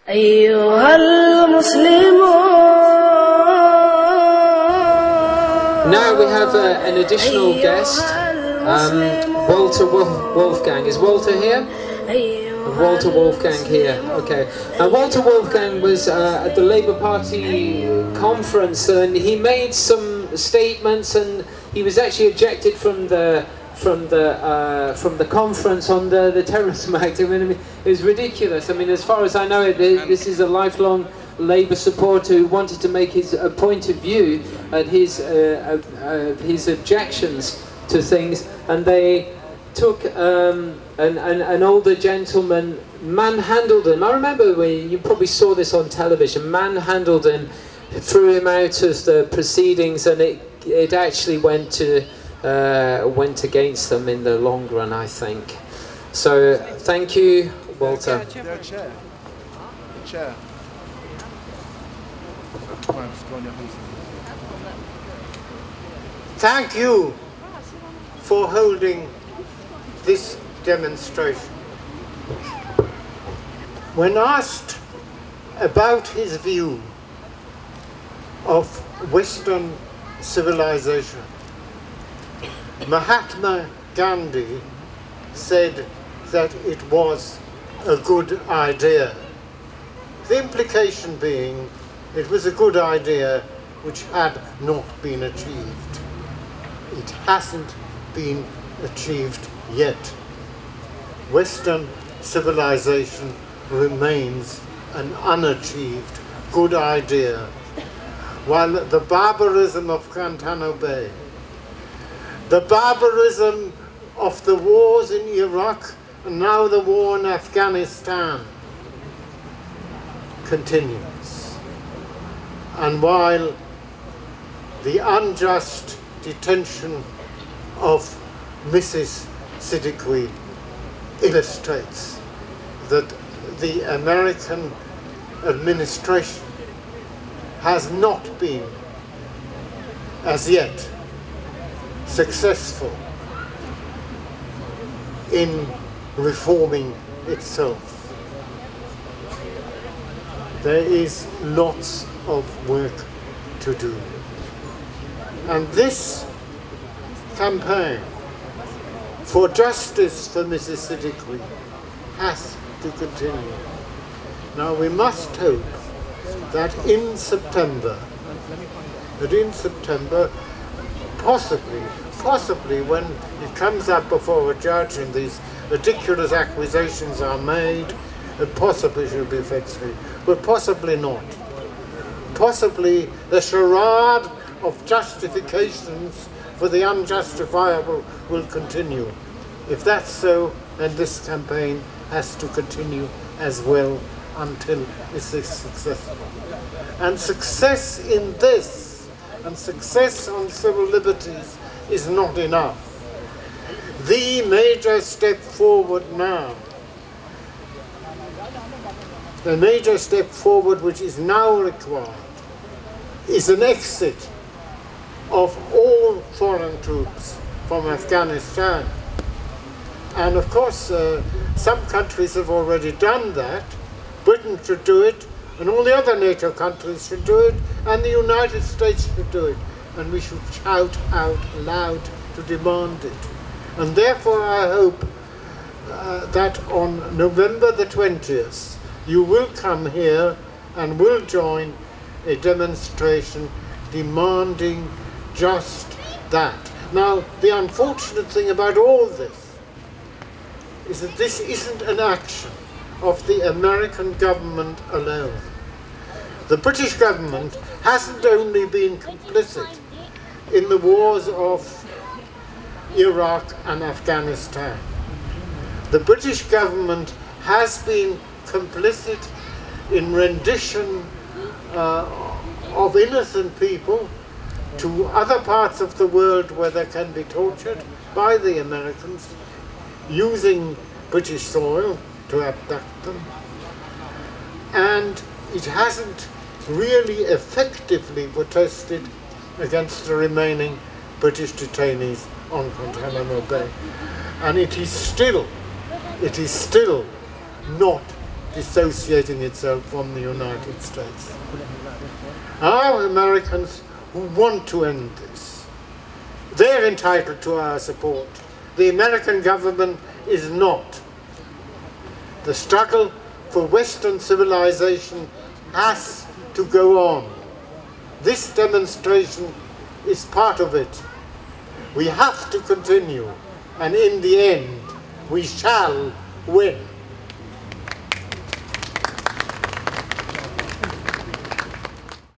أيها المسلمون. Now we have an additional guest, Walter Wolfgang. Is Walter here? Walter Wolfgang here. Okay. Now Walter Wolfgang was at the Labour Party conference, and he made some statements, and he was actually ejected from the conference on the Terrorism Act. I mean, it was ridiculous. I mean, as far as I know, this is a lifelong Labour supporter who wanted to make his point of view at his objections to things, and they took an older gentleman, manhandled him. I remember you probably saw this on television. Manhandled him, threw him out of the proceedings, and it actually went against them in the long run, I think. So thank you, Walter. The chair. The chair. Thank you for holding this demonstration. When asked about his view of Western civilization, Mahatma Gandhi said that it was a good idea. The implication being it was a good idea which had not been achieved. It hasn't been achieved yet. Western civilization remains an unachieved good idea, while the barbarism of Guantanamo Bay, the barbarism of the wars in Iraq, and now the war in Afghanistan continues. And while the unjust detention of Mrs. Siddiqui illustrates that the American administration has not been, as yet, successful in reforming itself. There is lots of work to do. And this campaign for justice for Mrs. Siddiqui has to continue. Now we must hope that in September, possibly when it comes up before a judge and these ridiculous accusations are made, it possibly should be effective, but possibly not. Possibly the charade of justifications for the unjustifiable will continue. If that's so, then this campaign has to continue as well until it is successful. And success in this, and success on civil liberties, is not enough. The major step forward now, the major step forward which is now required, is an exit of all foreign troops from Afghanistan. And of course, some countries have already done that. Britain should do it, and all the other NATO countries should do it, and the United States should do it. And we should shout out loud to demand it. And therefore I hope that on November the 20th, you will come here and will join a demonstration demanding just that. Now, the unfortunate thing about all this is that this isn't an action of the American government alone. The British government hasn't only been complicit in the wars of Iraq and Afghanistan. The British government has been complicit in rendition of innocent people to other parts of the world where they can be tortured by the Americans, using British soil to abduct them. And it hasn't really effectively protested against the remaining British detainees on Guantanamo Bay. And it is still not dissociating itself from the United States. Our Americans who want to end this, they're entitled to our support. The American government is not. The struggle for Western civilization has to go on. This demonstration is part of it. We have to continue, and in the end, we shall win.